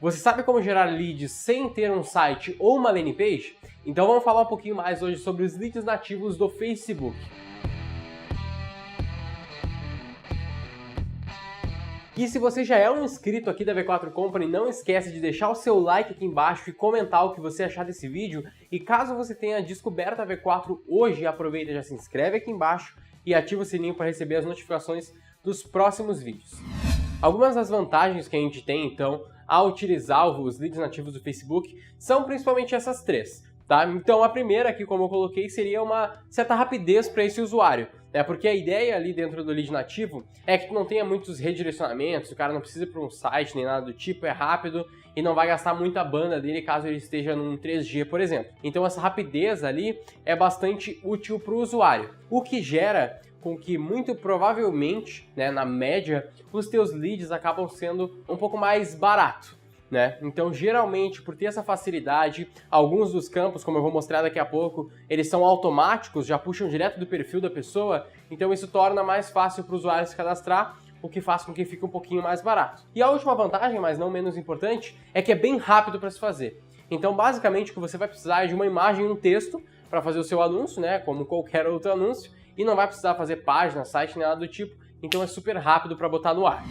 Você sabe como gerar leads sem ter um site ou uma landing page? Então vamos falar um pouquinho mais hoje sobre os leads nativos do Facebook. E se você já é um inscrito aqui da V4 Company, não esquece de deixar o seu like aqui embaixo e comentar o que você achar desse vídeo. E caso você tenha descoberto a V4 hoje, aproveita e já se inscreve aqui embaixo e ativa o sininho para receber as notificações dos próximos vídeos. Algumas das vantagens que a gente tem, então, ao utilizar os leads nativos do Facebook são principalmente essas três, tá? Então, a primeira aqui, como eu coloquei, seria uma certa rapidez para esse usuário, né? Porque a ideia ali dentro do lead nativo é que tu não tenha muitos redirecionamentos, o cara não precisa ir para um site nem nada do tipo, é rápido e não vai gastar muita banda dele caso ele esteja num 3G, por exemplo. Então, essa rapidez ali é bastante útil para o usuário, o que gera com que muito provavelmente, né, na média, os teus leads acabam sendo um pouco mais barato, né? Então, geralmente, por ter essa facilidade, alguns dos campos, como eu vou mostrar daqui a pouco, eles são automáticos, já puxam direto do perfil da pessoa, então isso torna mais fácil para o usuário se cadastrar, o que faz com que fique um pouquinho mais barato. E a última vantagem, mas não menos importante, é que é bem rápido para se fazer. Então, basicamente, o que você vai precisar é de uma imagem e um texto para fazer o seu anúncio, né, como qualquer outro anúncio, e não vai precisar fazer página, site, nem nada do tipo, então é super rápido para botar no ar.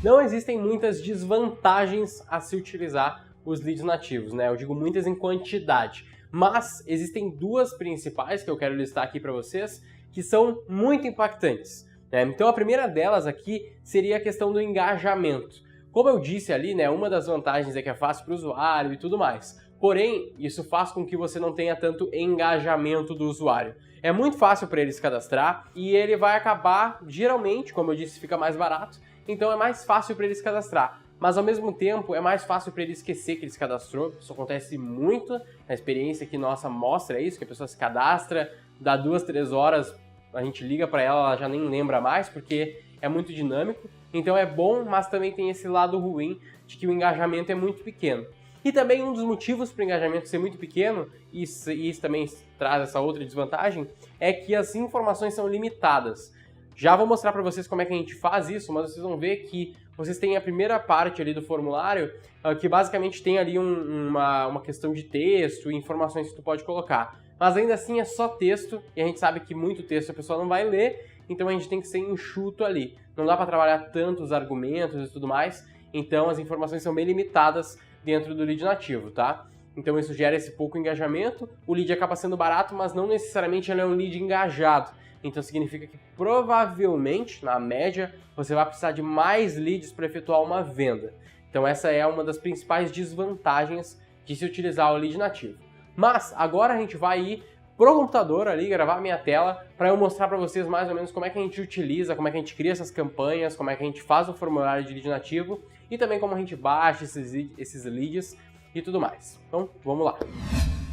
Não existem muitas desvantagens a se utilizar os leads nativos, né? Eu digo muitas em quantidade, mas existem duas principais que eu quero listar aqui para vocês, que são muito impactantes, né? Então a primeira delas aqui seria a questão do engajamento. Como eu disse ali, né, uma das vantagens é que é fácil para o usuário e tudo mais. Porém, isso faz com que você não tenha tanto engajamento do usuário. É muito fácil para ele se cadastrar e ele vai acabar, geralmente, como eu disse, fica mais barato, então é mais fácil para ele se cadastrar. Mas ao mesmo tempo é mais fácil para ele esquecer que ele se cadastrou. Isso acontece muito, a experiência que nossa mostra isso, que a pessoa se cadastra, dá 2, 3 horas, a gente liga para ela, ela já nem lembra mais, porque é muito dinâmico. Então é bom, mas também tem esse lado ruim de que o engajamento é muito pequeno. E também um dos motivos para o engajamento ser muito pequeno, e isso também traz essa outra desvantagem, é que as informações são limitadas. Já vou mostrar para vocês como é que a gente faz isso, mas vocês vão ver que vocês têm a primeira parte ali do formulário, que basicamente tem ali uma questão de texto e informações que tu pode colocar. Mas ainda assim é só texto, e a gente sabe que muito texto a pessoa não vai ler, então a gente tem que ser enxuto ali. Não dá para trabalhar tantos argumentos e tudo mais, então as informações são bem limitadas dentro do lead nativo, tá? Então isso gera esse pouco engajamento, o lead acaba sendo barato, mas não necessariamente ele é um lead engajado. Então significa que provavelmente, na média, você vai precisar de mais leads para efetuar uma venda. Então essa é uma das principais desvantagens de se utilizar o lead nativo. Mas agora a gente vai ir pro computador ali, gravar a minha tela, para eu mostrar para vocês mais ou menos como é que a gente utiliza, como é que a gente cria essas campanhas, como é que a gente faz o formulário de lead nativo e também como a gente baixa esses leads e tudo mais. Então, vamos lá.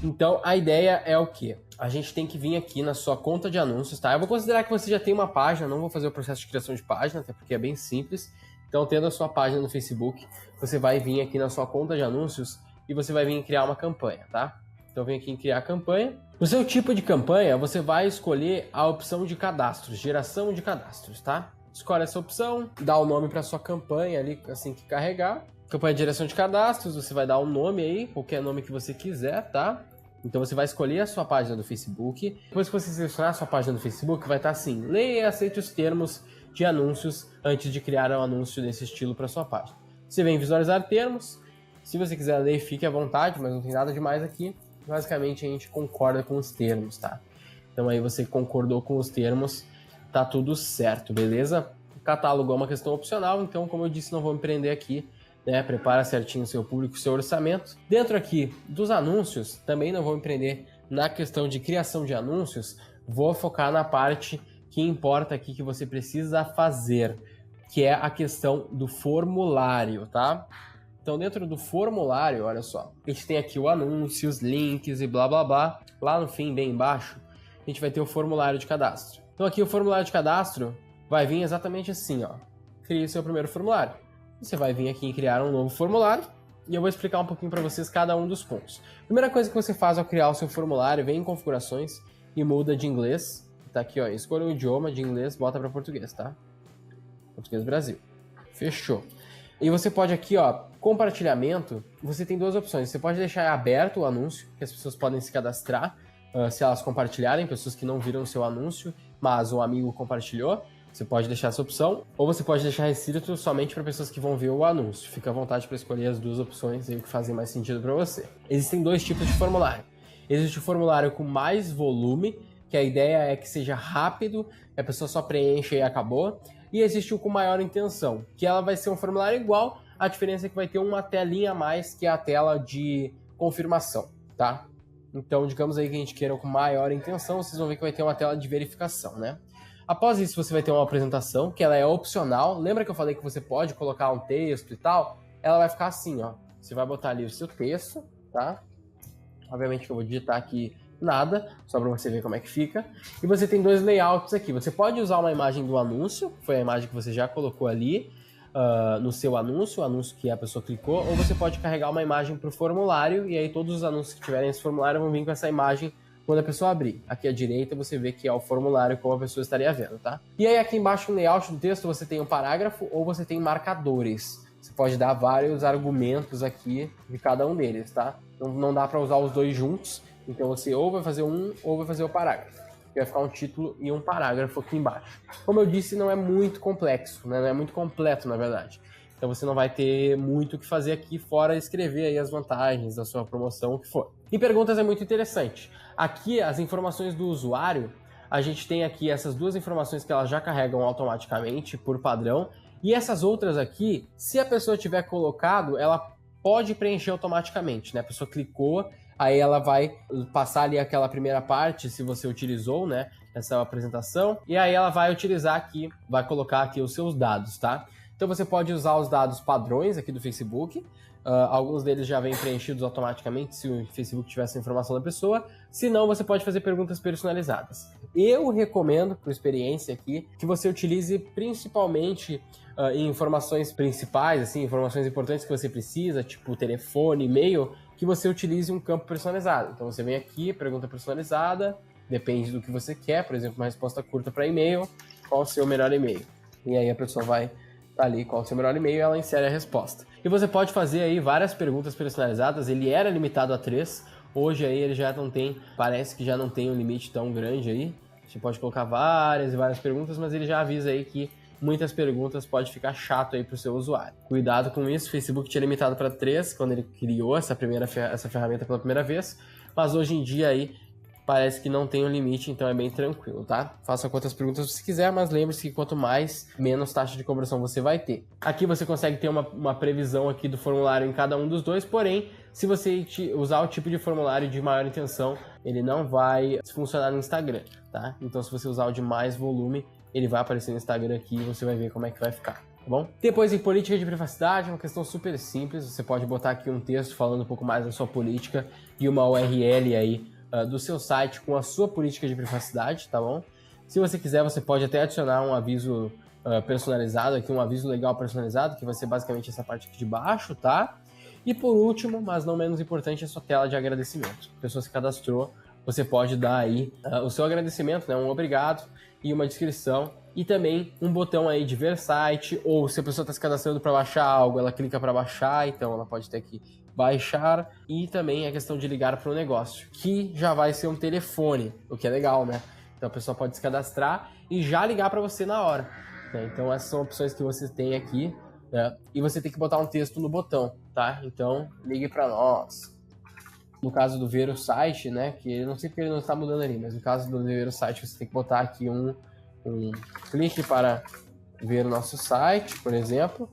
Então, a ideia é o quê? A gente tem que vir aqui na sua conta de anúncios, tá? Eu vou considerar que você já tem uma página, não vou fazer o processo de criação de página, até porque é bem simples. Então, tendo a sua página no Facebook, você vai vir aqui na sua conta de anúncios e você vai vir criar uma campanha, tá? Então, vem aqui em criar campanha. No seu tipo de campanha, você vai escolher a opção de cadastros, geração de cadastros, tá? Escolhe essa opção, dá o nome para sua campanha ali, assim que carregar. Campanha de geração de cadastros, você vai dar um nome aí, qualquer nome que você quiser, tá? Então você vai escolher a sua página do Facebook. Depois que você selecionar a sua página do Facebook, vai estar assim: leia e aceite os termos de anúncios antes de criar um anúncio desse estilo para sua página. Você vem visualizar termos. Se você quiser ler, fique à vontade, mas não tem nada demais aqui. Basicamente a gente concorda com os termos, tá? Então aí você concordou com os termos, tá tudo certo, beleza? O catálogo é uma questão opcional, então como eu disse, não vou me prender aqui, né? Prepara certinho o seu público, o seu orçamento. Dentro aqui dos anúncios, também não vou me prender na questão de criação de anúncios, vou focar na parte que importa aqui que você precisa fazer, que é a questão do formulário, tá? Então, dentro do formulário, olha só, a gente tem aqui o anúncio, os links e blá blá blá. Lá no fim, bem embaixo, a gente vai ter o formulário de cadastro. Então, aqui o formulário de cadastro vai vir exatamente assim, ó. Crie o seu primeiro formulário. Você vai vir aqui em criar um novo formulário e eu vou explicar um pouquinho para vocês cada um dos pontos. Primeira coisa que você faz ao criar o seu formulário, vem em configurações e muda de inglês. Tá aqui, ó, escolha o idioma de inglês, bota para português, tá? Português Brasil. Fechou. E você pode aqui, ó, compartilhamento, você tem duas opções. Você pode deixar aberto o anúncio, que as pessoas podem se cadastrar, se elas compartilharem, pessoas que não viram o seu anúncio, mas um amigo compartilhou. Você pode deixar essa opção, ou você pode deixar restrito somente para pessoas que vão ver o anúncio. Fica à vontade para escolher as duas opções e o que fazem mais sentido para você. Existem dois tipos de formulário. Existe o formulário com mais volume, que a ideia é que seja rápido, a pessoa só preenche e acabou. E existe o com maior intenção, que ela vai ser um formulário igual, a diferença é que vai ter uma telinha a mais, que é a tela de confirmação, tá? Então, digamos aí que a gente queira com maior intenção, vocês vão ver que vai ter uma tela de verificação, né? Após isso, você vai ter uma apresentação, que ela é opcional. Lembra que eu falei que você pode colocar um texto e tal? Ela vai ficar assim, ó. Você vai botar ali o seu texto, tá? Obviamente que eu vou digitar aqui nada, só para você ver como é que fica. E você tem dois layouts aqui. Você pode usar uma imagem do anúncio, que foi a imagem que você já colocou ali no seu anúncio, o anúncio que a pessoa clicou, ou você pode carregar uma imagem para o formulário, e aí todos os anúncios que tiverem esse formulário vão vir com essa imagem quando a pessoa abrir. Aqui à direita você vê que é o formulário como a pessoa estaria vendo, tá? E aí aqui embaixo no layout do texto você tem um parágrafo ou você tem marcadores. Você pode dar vários argumentos aqui de cada um deles, tá? Não dá para usar os dois juntos, então você ou vai fazer um ou vai fazer o parágrafo. Vai ficar um título e um parágrafo aqui embaixo. Como eu disse, não é muito complexo, né? Não é muito completo, na verdade. Então você não vai ter muito o que fazer aqui, fora escrever aí as vantagens da sua promoção, o que for. E perguntas é muito interessante. Aqui, as informações do usuário, a gente tem aqui essas duas informações que elas já carregam automaticamente, por padrão. E essas outras aqui, se a pessoa tiver colocado, ela pode preencher automaticamente, né? A pessoa clicou, aí ela vai passar ali aquela primeira parte, se você utilizou, né? Essa apresentação. E aí ela vai utilizar aqui, vai colocar aqui os seus dados, tá? Então você pode usar os dados padrões aqui do Facebook. Alguns deles já vêm preenchidos automaticamente se o Facebook tivesse a informação da pessoa. Se não, você pode fazer perguntas personalizadas. Eu recomendo, por experiência aqui, que você utilize principalmente em informações principais, assim, informações importantes que você precisa, tipo telefone, e-mail, que você utilize um campo personalizado. Então você vem aqui, pergunta personalizada, depende do que você quer, por exemplo, uma resposta curta para e-mail, qual o seu melhor e-mail? E aí a pessoa vai tá ali qual o seu melhor e-mail e ela insere a resposta. E você pode fazer aí várias perguntas personalizadas, ele era limitado a 3, hoje aí ele já não tem, parece que já não tem um limite tão grande aí, você pode colocar várias e várias perguntas, mas ele já avisa aí que muitas perguntas pode ficar chato aí pro seu usuário. Cuidado com isso, o Facebook tinha limitado para 3 quando ele criou essa ferramenta pela primeira vez, mas hoje em dia aí parece que não tem um limite, então é bem tranquilo, tá? Faça quantas perguntas você quiser, mas lembre-se que quanto mais, menos taxa de conversão você vai ter. Aqui você consegue ter uma previsão aqui do formulário em cada um dos dois, porém, se você usar o tipo de formulário de maior intenção, ele não vai funcionar no Instagram, tá? Então se você usar o de mais volume, ele vai aparecer no Instagram aqui e você vai ver como é que vai ficar, tá bom? Depois em política de privacidade, uma questão super simples, você pode botar aqui um texto falando um pouco mais da sua política e uma URL aí do seu site com a sua política de privacidade, tá bom? Se você quiser, você pode até adicionar um aviso personalizado aqui, um aviso legal personalizado, que vai ser basicamente essa parte aqui de baixo, tá? E por último, mas não menos importante, a sua tela de agradecimento. A pessoa se cadastrou, você pode dar aí o seu agradecimento, né? Um obrigado e uma descrição. E também um botão aí de ver site, ou se a pessoa está se cadastrando para baixar algo, ela clica para baixar, então ela pode ter que baixar, e também a questão de ligar para o negócio, que já vai ser um telefone, o que é legal, né? Então a pessoa pode se cadastrar e já ligar para você na hora, né? Então essas são opções que você tem aqui, né? E você tem que botar um texto no botão, tá? Então ligue para nós. No caso do ver o site, né? Que eu não sei porque ele não está mudando ali, mas no caso do ver o site você tem que botar aqui um clique para ver o nosso site, por exemplo,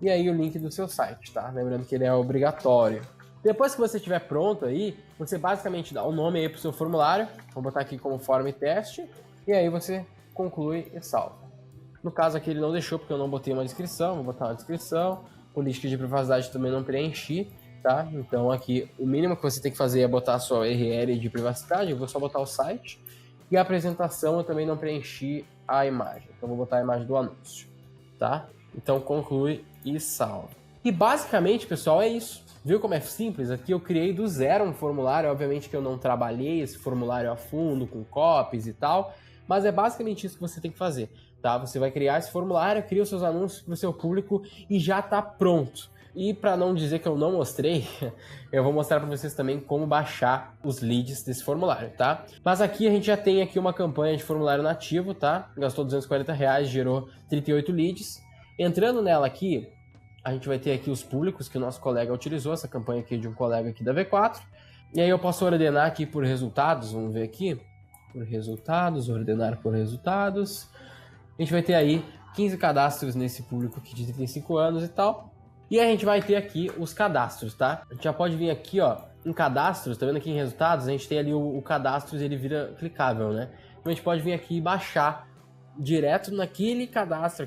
e aí o link do seu site, tá? Lembrando que ele é obrigatório. Depois que você estiver pronto aí, você basicamente dá o nome aí pro seu formulário, vou botar aqui como forma e teste, e aí você conclui e salva. No caso aqui ele não deixou porque eu não botei uma descrição, vou botar uma descrição, política de privacidade também não preenchi, tá? Então aqui o mínimo que você tem que fazer é botar a sua URL de privacidade, eu vou só botar o site, e a apresentação eu também não preenchi a imagem, então vou botar a imagem do anúncio, tá? Então conclui e salva. E basicamente, pessoal, é isso. Viu como é simples? Aqui eu criei do zero um formulário, obviamente que eu não trabalhei esse formulário a fundo, com copies e tal, mas é basicamente isso que você tem que fazer. tá? Você vai criar esse formulário, cria os seus anúncios para o seu público e já está pronto. E para não dizer que eu não mostrei, eu vou mostrar para vocês também como baixar os leads desse formulário, tá? Mas aqui a gente já tem aqui uma campanha de formulário nativo, tá? Gastou R$240, gerou 38 leads. Entrando nela aqui, a gente vai ter aqui os públicos que o nosso colega utilizou, essa campanha aqui de um colega aqui da V4. E aí eu posso ordenar aqui por resultados, vamos ver aqui. Por resultados, ordenar por resultados. A gente vai ter aí 15 cadastros nesse público aqui de 35 anos e tal. E a gente vai ter aqui os cadastros, tá? A gente já pode vir aqui, ó, em cadastros, tá vendo aqui em resultados? A gente tem ali o cadastros, ele vira clicável, né? Então a gente pode vir aqui e baixar direto naquele cadastro,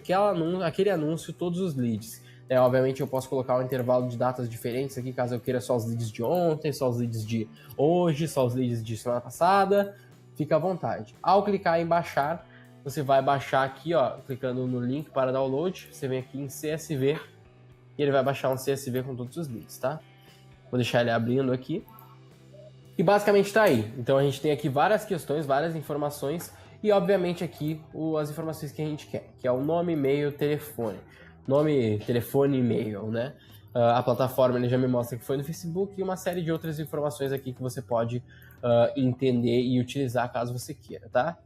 aquele anúncio, todos os leads. Obviamente eu posso colocar um intervalo de datas diferentes aqui, caso eu queira só os leads de ontem, só os leads de hoje, só os leads de semana passada. Fica à vontade. Ao clicar em baixar, você vai baixar aqui, ó, clicando no link para download, você vem aqui em CSV, e ele vai baixar um CSV com todos os leads, tá? Vou deixar ele abrindo aqui. E basicamente tá aí. Então a gente tem aqui várias questões, várias informações, e obviamente aqui as informações que a gente quer, que é o nome, e-mail, telefone. Nome, telefone, e-mail, né? A plataforma ele já me mostra que foi no Facebook e uma série de outras informações aqui que você pode entender e utilizar caso você queira, tá?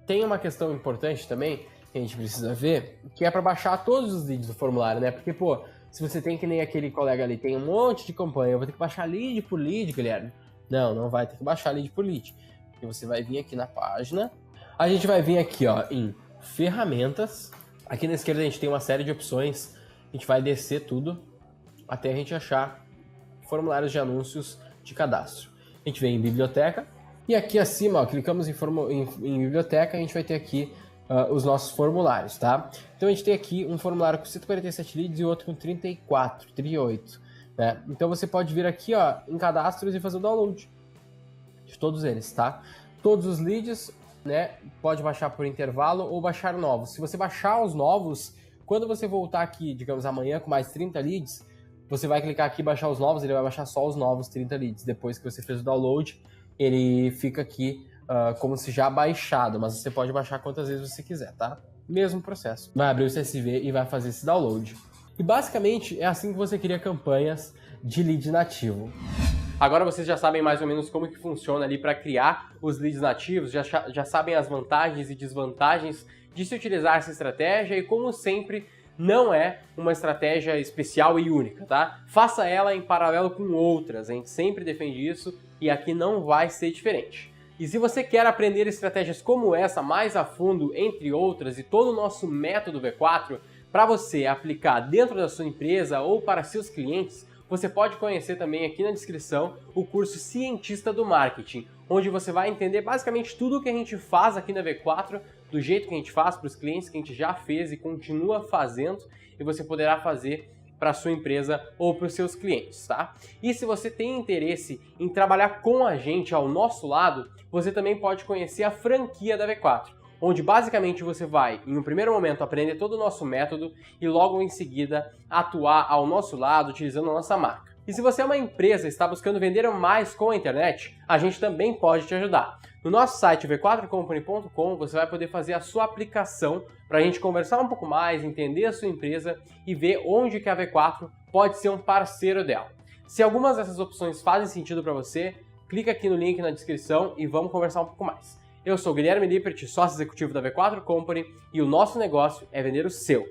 Tem uma questão importante também que a gente precisa ver, que é para baixar todos os leads do formulário, né? Porque, pô, se você tem que nem aquele colega ali, tem um monte de campanha, eu vou ter que baixar lead por lead, Guilherme. Não vai ter que baixar lead por lead. Porque você vai vir aqui na página, a gente vai vir aqui, ó, em ferramentas. Aqui na esquerda a gente tem uma série de opções, a gente vai descer tudo até a gente achar formulários de anúncios de cadastro. A gente vem em biblioteca e aqui acima, ó, clicamos em biblioteca, a gente vai ter aqui os nossos formulários, tá? Então a gente tem aqui um formulário com 147 leads e outro com 38, né? Então você pode vir aqui, ó, em cadastros e fazer o download de todos eles, tá? Todos os leads, né, pode baixar por intervalo ou baixar novos. Se você baixar os novos, quando você voltar aqui, digamos, amanhã com mais 30 leads, você vai clicar aqui e baixar os novos, ele vai baixar só os novos 30 leads. Depois que você fez o download, ele fica aqui como se já baixado, mas você pode baixar quantas vezes você quiser, tá? Mesmo processo. Vai abrir o CSV e vai fazer esse download. E basicamente é assim que você cria campanhas de lead nativo. Agora vocês já sabem mais ou menos como que funciona ali para criar os leads nativos, já sabem as vantagens e desvantagens de se utilizar essa estratégia e, como sempre, não é uma estratégia especial e única, tá? Faça ela em paralelo com outras, a gente sempre defende isso e aqui não vai ser diferente. E se você quer aprender estratégias como essa mais a fundo, entre outras, e todo o nosso método V4 para você aplicar dentro da sua empresa ou para seus clientes, você pode conhecer também aqui na descrição o curso Cientista do Marketing, onde você vai entender basicamente tudo o que a gente faz aqui na V4, do jeito que a gente faz para os clientes que a gente já fez e continua fazendo, e você poderá fazer para a sua empresa ou para os seus clientes, tá? E se você tem interesse em trabalhar com a gente ao nosso lado, você também pode conhecer a franquia da V4, onde basicamente você vai, em um primeiro momento, aprender todo o nosso método e logo em seguida atuar ao nosso lado utilizando a nossa marca. E se você é uma empresa e está buscando vender mais com a internet, a gente também pode te ajudar. No nosso site v4company.com você vai poder fazer a sua aplicação para a gente conversar um pouco mais, entender a sua empresa e ver onde que a V4 pode ser um parceiro dela. Se algumas dessas opções fazem sentido para você, clica aqui no link na descrição e vamos conversar um pouco mais. Eu sou o Guilherme Lippert, sócio executivo da V4 Company, e o nosso negócio é vender o seu.